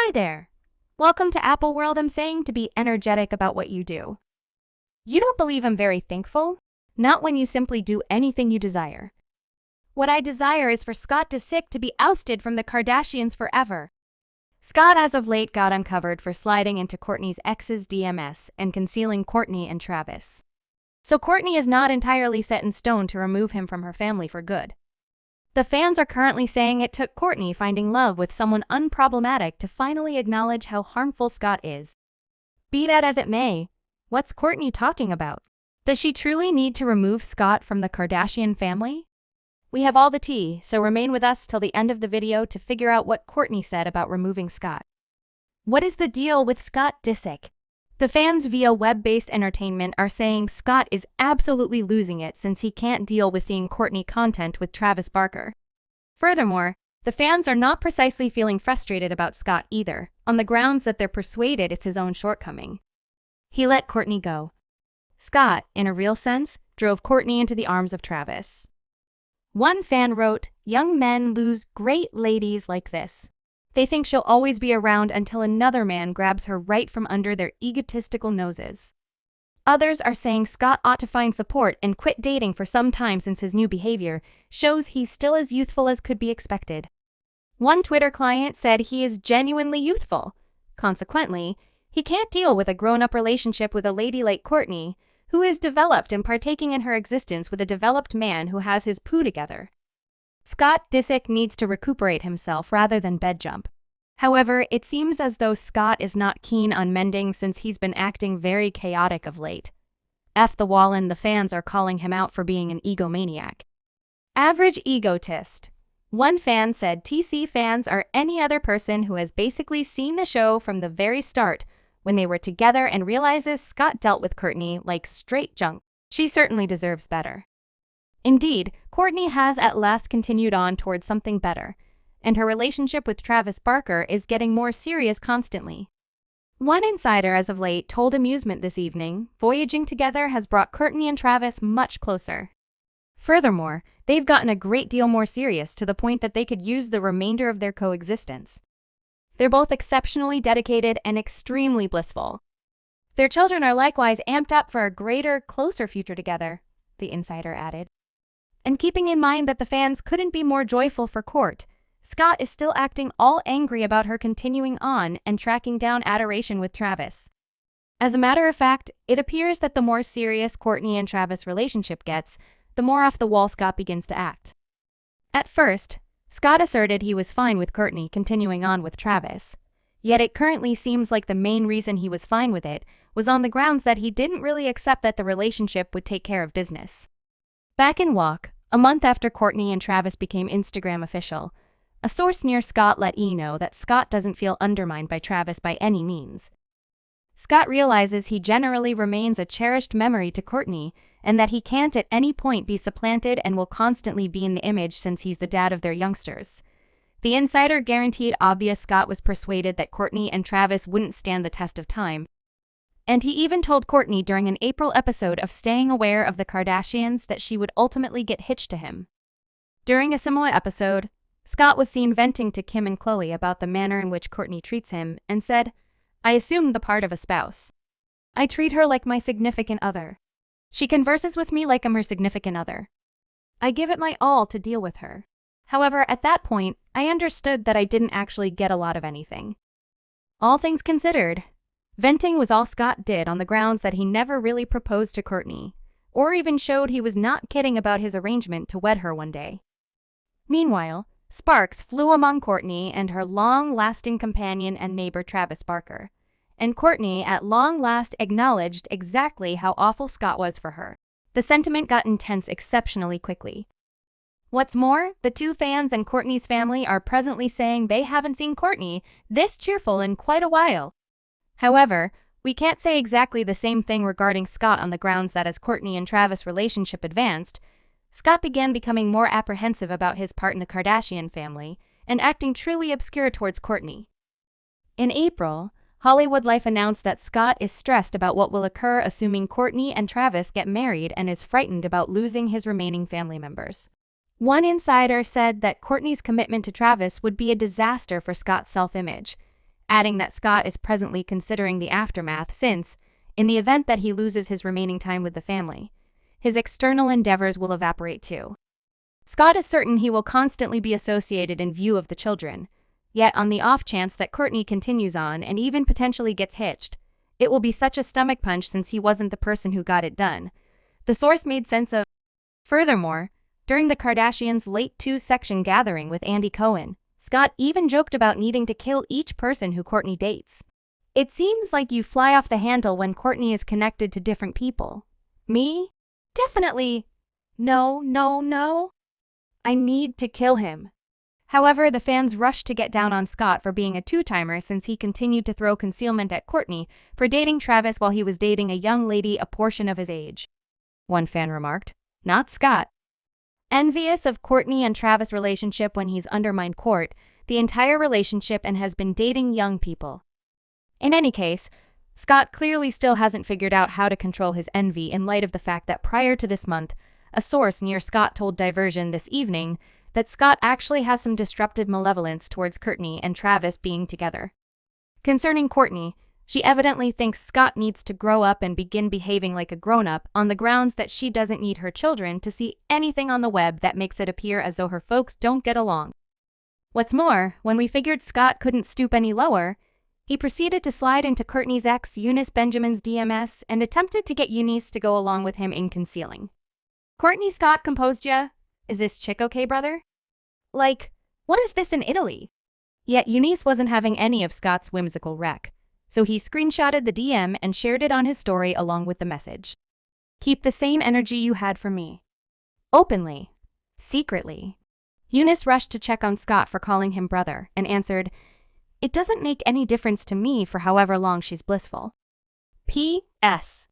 Hi there. Welcome to Apple World. I'm saying to be energetic about what you do. You don't believe I'm very thankful? Not when you simply do anything you desire. What I desire is for Scott Disick to be ousted from the Kardashians forever. Scott as of late got uncovered for sliding into Kourtney's ex's DMs and concealing Kourtney and Travis. So Kourtney is not entirely set in stone to remove him from her family for good. The fans are currently saying it took Kourtney finding love with someone unproblematic to finally acknowledge how harmful Scott is. Be that as it may, what's Kourtney talking about? Does she truly need to remove Scott from the Kardashian family? We have all the tea, so remain with us till the end of the video to figure out what Kourtney said about removing Scott. What is the deal with Scott Disick? The fans via web-based entertainment are saying Scott is absolutely losing it since he can't deal with seeing Kourtney content with Travis Barker. Furthermore, the fans are not precisely feeling frustrated about Scott either, on the grounds that they're persuaded it's his own shortcoming. He let Kourtney go. Scott, in a real sense, drove Kourtney into the arms of Travis. One fan wrote, "Young men lose great ladies like this. They think she'll always be around until another man grabs her right from under their egotistical noses." Others are saying Scott ought to find support and quit dating for some time since his new behavior shows he's still as youthful as could be expected. One Twitter client said he is genuinely youthful. Consequently, he can't deal with a grown-up relationship with a lady like Kourtney, who is developed and partaking in her existence with a developed man who has his poo together. Scott Disick needs to recuperate himself rather than bed jump. However, it seems as though Scott is not keen on mending since he's been acting very chaotic of late. F the wall, and the fans are calling him out for being an egomaniac. Average egotist. One fan said TC fans are any other person who has basically seen the show from the very start when they were together and realizes Scott dealt with Kourtney like straight junk. She certainly deserves better. Indeed, Kourtney has at last continued on towards something better, and her relationship with Travis Barker is getting more serious constantly. One insider as of late told Amusement this evening, voyaging together has brought Kourtney and Travis much closer. Furthermore, they've gotten a great deal more serious to the point that they could use the remainder of their coexistence. They're both exceptionally dedicated and extremely blissful. Their children are likewise amped up for a greater, closer future together, the insider added. And keeping in mind that the fans couldn't be more joyful for Kourt, Scott is still acting all angry about her continuing on and tracking down adoration with Travis. As a matter of fact, it appears that the more serious Kourtney and Travis relationship gets, the more off the wall Scott begins to act. At first, Scott asserted he was fine with Kourtney continuing on with Travis, yet it currently seems like the main reason he was fine with it was on the grounds that he didn't really accept that the relationship would take care of business. Back in Walk, a month after Kourtney and Travis became Instagram official, a source near Scott let E! know that Scott doesn't feel undermined by Travis by any means. Scott realizes he generally remains a cherished memory to Kourtney and that he can't at any point be supplanted and will constantly be in the image since he's the dad of their youngsters. The insider guaranteed obvious Scott was persuaded that Kourtney and Travis wouldn't stand the test of time. And he even told Kourtney during an April episode of Staying Aware of the Kardashians that she would ultimately get hitched to him. During a similar episode, Scott was seen venting to Kim and Khloe about the manner in which Kourtney treats him and said, "I assume the part of a spouse. I treat her like my significant other. She converses with me like I'm her significant other. I give it my all to deal with her. However, at that point, I understood that I didn't actually get a lot of anything." All things considered, venting was all Scott did on the grounds that he never really proposed to Kourtney, or even showed he was not kidding about his arrangement to wed her one day. Meanwhile, sparks flew among Kourtney and her long-lasting companion and neighbor Travis Barker, and Kourtney at long last acknowledged exactly how awful Scott was for her. The sentiment got intense exceptionally quickly. What's more, the two fans and Kourtney's family are presently saying they haven't seen Kourtney this cheerful in quite a while. However, we can't say exactly the same thing regarding Scott on the grounds that as Kourtney and Travis' relationship advanced, Scott began becoming more apprehensive about his part in the Kardashian family and acting truly obscure towards Kourtney. In April, Hollywood Life announced that Scott is stressed about what will occur assuming Kourtney and Travis get married and is frightened about losing his remaining family members. One insider said that Kourtney's commitment to Travis would be a disaster for Scott's self-image, adding that Scott is presently considering the aftermath since, in the event that he loses his remaining time with the family, his external endeavors will evaporate too. Scott is certain he will constantly be associated in view of the children, yet on the off chance that Kourtney continues on and even potentially gets hitched, it will be such a stomach punch since he wasn't the person who got it done. The source made sense of. Furthermore, during the Kardashians' late two-section gathering with Andy Cohen, Scott even joked about needing to kill each person who Kourtney dates. It seems like you fly off the handle when Kourtney is connected to different people. Me? Definitely. No. I need to kill him. However, the fans rushed to get down on Scott for being a two-timer since he continued to throw concealment at Kourtney for dating Travis while he was dating a young lady a portion of his age. One fan remarked, "Not Scott." Envious of Kourtney and Travis' relationship when he's undermined Kourt, the entire relationship and has been dating young people. In any case, Scott clearly still hasn't figured out how to control his envy in light of the fact that prior to this month, a source near Scott told Diversion this evening that Scott actually has some disruptive malevolence towards Kourtney and Travis being together. Concerning Kourtney, she evidently thinks Scott needs to grow up and begin behaving like a grown-up on the grounds that she doesn't need her children to see anything on the web that makes it appear as though her folks don't get along. What's more, when we figured Scott couldn't stoop any lower, he proceeded to slide into Kourtney's ex, Eunice Benjamin's DMs, and attempted to get Eunice to go along with him in concealing. "Kourtney, Scott composed ya? Is this chick okay, brother? Like, what is this in Italy?" Yet Eunice wasn't having any of Scott's whimsical wreck, so he screenshotted the DM and shared it on his story along with the message. "Keep the same energy you had for me." Openly. Secretly. Eunice rushed to check on Scott for calling him brother and answered, "It doesn't make any difference to me for however long she's blissful. P.S.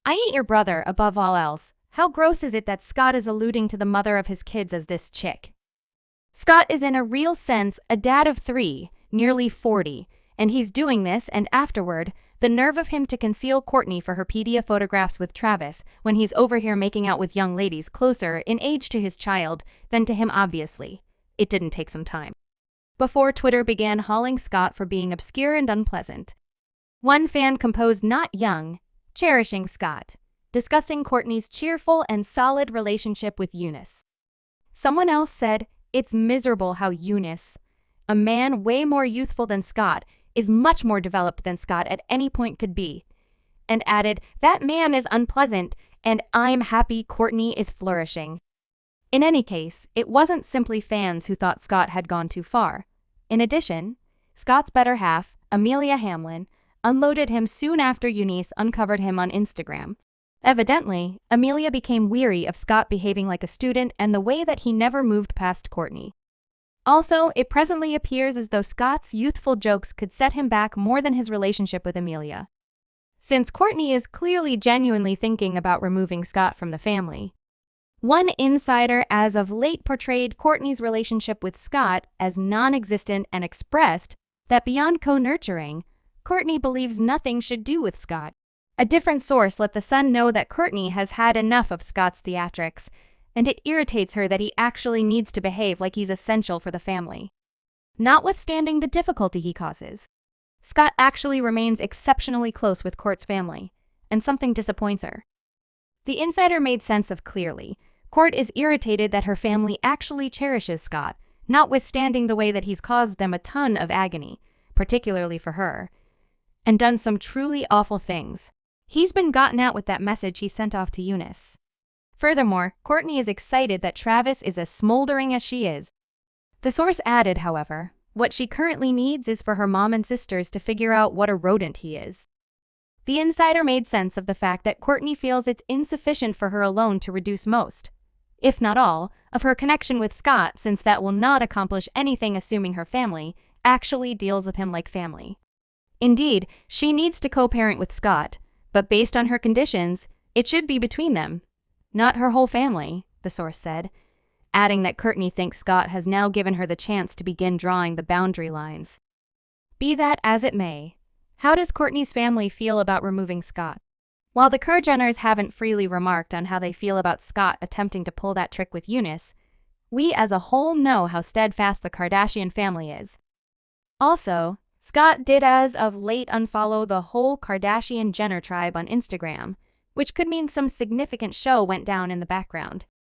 I ain't your brother above all else. How gross is it that Scott is alluding to the mother of his kids as this chick? Scott is in a real sense a dad of 3, nearly 40, and he's doing this and afterward, the nerve of him to conceal Kourtney for her pedia photographs with Travis when he's over here making out with young ladies closer in age to his child than to him obviously. It didn't take some time before Twitter began hauling Scott for being obscure and unpleasant. One fan composed "Not young, cherishing Scott," discussing Kourtney's cheerful and solid relationship with Eunice. Someone else said, "It's miserable how Eunice, a man way more youthful than Scott, is much more developed than Scott at any point could be," and added, "That man is unpleasant, and I'm happy Kourtney is flourishing." In any case, it wasn't simply fans who thought Scott had gone too far. In addition, Scott's better half, Amelia Hamlin, unloaded him soon after Eunice uncovered him on Instagram. Evidently, Amelia became weary of Scott behaving like a student and the way that he never moved past Kourtney. Also, it presently appears as though Scott's youthful jokes could set him back more than his relationship with Amelia, since Kourtney is clearly genuinely thinking about removing Scott from the family. One insider as of late portrayed Kourtney's relationship with Scott as non-existent and expressed that beyond co-nurturing, Kourtney believes nothing should do with Scott. A different source let The Sun know that Kourtney has had enough of Scott's theatrics, and it irritates her that he actually needs to behave like he's essential for the family. Notwithstanding the difficulty he causes, Scott actually remains exceptionally close with Kourt's family, and something disappoints her. The insider made sense of clearly, Kourt is irritated that her family actually cherishes Scott, notwithstanding the way that he's caused them a ton of agony, particularly for her, and done some truly awful things. He's been gotten out with that message he sent off to Eunice. Furthermore, Kourtney is excited that Travis is as smoldering as she is. The source added, however, what she currently needs is for her mom and sisters to figure out what a rodent he is. The insider made sense of the fact that Kourtney feels it's insufficient for her alone to reduce most, if not all, of her connection with Scott, since that will not accomplish anything assuming her family actually deals with him like family. Indeed, she needs to co-parent with Scott, but based on her conditions, it should be between them, not her whole family, the source said, adding that Kourtney thinks Scott has now given her the chance to begin drawing the boundary lines. Be that as it may, how does Kourtney's family feel about removing Scott? While the Kardashians haven't freely remarked on how they feel about Scott attempting to pull that trick with Eunice, we as a whole know how steadfast the Kardashian family is. Also, Scott did as of late unfollow the whole Kardashian Jenner tribe on Instagram, which could mean some significant show went down in the background.